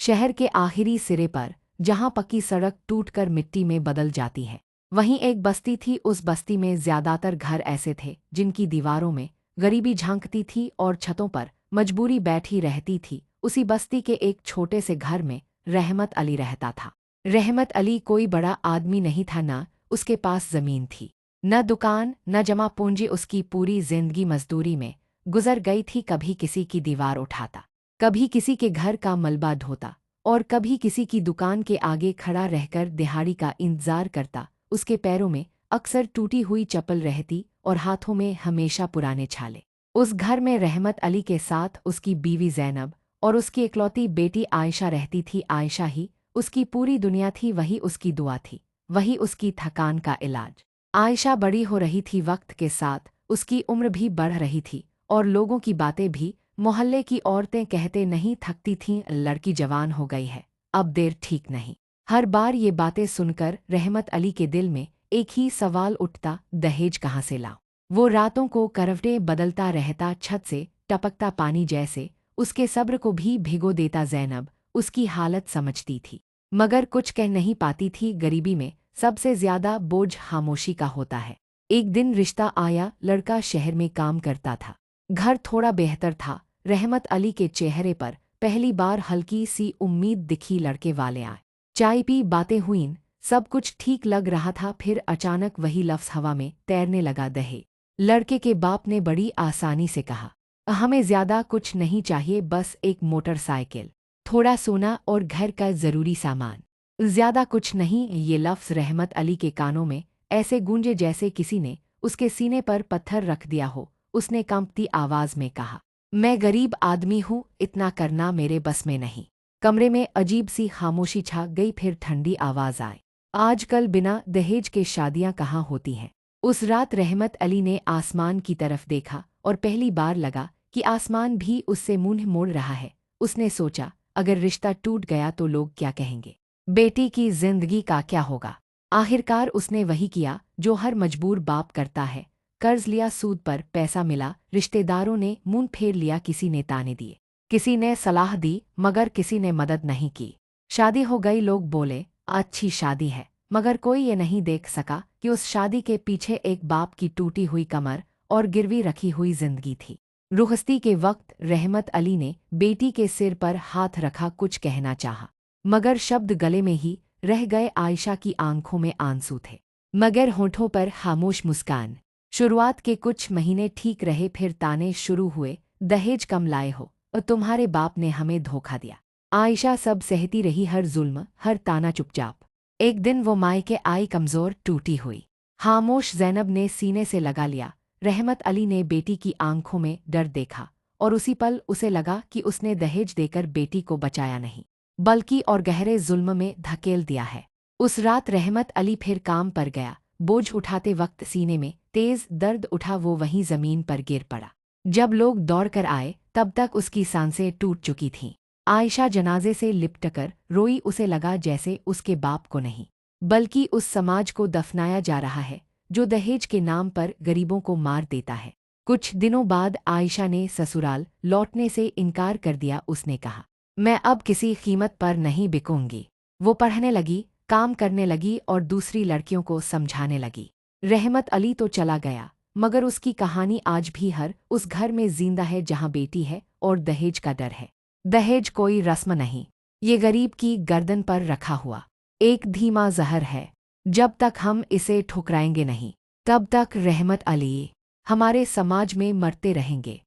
शहर के आखिरी सिरे पर, जहां पक्की सड़क टूटकर मिट्टी में बदल जाती है, वहीं एक बस्ती थी। उस बस्ती में ज्यादातर घर ऐसे थे जिनकी दीवारों में गरीबी झांकती थी और छतों पर मजबूरी बैठी रहती थी। उसी बस्ती के एक छोटे से घर में रहमत अली रहता था। रहमत अली कोई बड़ा आदमी नहीं था, न उसके पास जमीन थी, न दुकान, न जमा पूंजी। उसकी पूरी जिंदगी मजदूरी में गुजर गई थी। कभी किसी की दीवार उठाता, कभी किसी के घर का मलबा धोता और कभी किसी की दुकान के आगे खड़ा रहकर दिहाड़ी का इंतजार करता। उसके पैरों में अक्सर टूटी हुई चप्पल रहती और हाथों में हमेशा पुराने छाले। उस घर में रहमत अली के साथ उसकी बीवी ज़ैनब और उसकी इकलौती बेटी आयशा रहती थी। आयशा ही उसकी पूरी दुनिया थी, वही उसकी दुआ थी, वही उसकी थकान का इलाज। आयशा बड़ी हो रही थी, वक्त के साथ उसकी उम्र भी बढ़ रही थी और लोगों की बातें भी। मोहल्ले की औरतें कहते नहीं थकती थीं, लड़की जवान हो गई है, अब देर ठीक नहीं। हर बार ये बातें सुनकर रहमत अली के दिल में एक ही सवाल उठता, दहेज कहाँ से लाऊं? वो रातों को करवटें बदलता रहता, छत से टपकता पानी जैसे उसके सब्र को भी भिगो देता। ज़ैनब उसकी हालत समझती थी, मगर कुछ कह नहीं पाती थी। गरीबी में सबसे ज्यादा बोझ खामोशी का होता है। एक दिन रिश्ता आया, लड़का शहर में काम करता था, घर थोड़ा बेहतर था। रहमत अली के चेहरे पर पहली बार हल्की सी उम्मीद दिखी। लड़के वाले आए, चाय पी, बातें हुईं, सब कुछ ठीक लग रहा था। फिर अचानक वही लफ्ज़ हवा में तैरने लगा, दहेज। लड़के के बाप ने बड़ी आसानी से कहा, हमें ज्यादा कुछ नहीं चाहिए, बस एक मोटरसाइकिल, थोड़ा सोना और घर का जरूरी सामान, ज्यादा कुछ नहीं। ये लफ्ज़ रहमत अली के कानों में ऐसे गूंजे जैसे किसी ने उसके सीने पर पत्थर रख दिया हो। उसने कंपती आवाज में कहा, मैं गरीब आदमी हूँ, इतना करना मेरे बस में नहीं। कमरे में अजीब सी खामोशी छा गई। फिर ठंडी आवाज आई, आजकल बिना दहेज के शादियां कहाँ होती हैं? उस रात रहमत अली ने आसमान की तरफ देखा और पहली बार लगा कि आसमान भी उससे मुंह मोड़ रहा है। उसने सोचा, अगर रिश्ता टूट गया तो लोग क्या कहेंगे? बेटी की जिंदगी का क्या होगा? आखिरकार उसने वही किया जो हर मजबूर बाप करता है, कर्ज लिया, सूद पर पैसा मिला, रिश्तेदारों ने मुंह फेर लिया, किसी ने ताने दिए, किसी ने सलाह दी, मगर किसी ने मदद नहीं की। शादी हो गई, लोग बोले अच्छी शादी है, मगर कोई ये नहीं देख सका कि उस शादी के पीछे एक बाप की टूटी हुई कमर और गिरवी रखी हुई जिंदगी थी। रुखसती के वक्त रहमत अली ने बेटी के सिर पर हाथ रखा, कुछ कहना चाहा, मगर शब्द गले में ही रह गए। आयशा की आंखों में आंसू थे, मगर होठों पर खामोश मुस्कान। शुरुआत के कुछ महीने ठीक रहे, फिर ताने शुरू हुए, दहेज कम लाए हो और तुम्हारे बाप ने हमें धोखा दिया। आयशा सब सहती रही, हर जुल्म, हर ताना चुपचाप। एक दिन वो मायके आई, कमजोर, टूटी हुई, खामोश। ज़ैनब ने सीने से लगा लिया। रहमत अली ने बेटी की आंखों में डर देखा और उसी पल उसे लगा कि उसने दहेज देकर बेटी को बचाया नहीं, बल्कि और गहरे जुल्म में धकेल दिया है। उस रात रहमत अली फिर काम पर गया। बोझ उठाते वक्त सीने में तेज दर्द उठा, वो वहीं जमीन पर गिर पड़ा। जब लोग दौड़कर आए तब तक उसकी सांसें टूट चुकी थीं। आयशा जनाजे से लिपटकर रोई, उसे लगा जैसे उसके बाप को नहीं, बल्कि उस समाज को दफनाया जा रहा है जो दहेज के नाम पर गरीबों को मार देता है। कुछ दिनों बाद आयशा ने ससुराल लौटने से इनकार कर दिया। उसने कहा, मैं अब किसी कीमत पर नहीं बिकूंगी। वो पढ़ने लगी, काम करने लगी और दूसरी लड़कियों को समझाने लगी। रहमत अली तो चला गया, मगर उसकी कहानी आज भी हर उस घर में जिंदा है जहां बेटी है और दहेज का डर है। दहेज कोई रस्म नहीं, ये गरीब की गर्दन पर रखा हुआ एक धीमा जहर है। जब तक हम इसे ठुकराएंगे नहीं, तब तक रहमत अली हमारे समाज में मरते रहेंगे।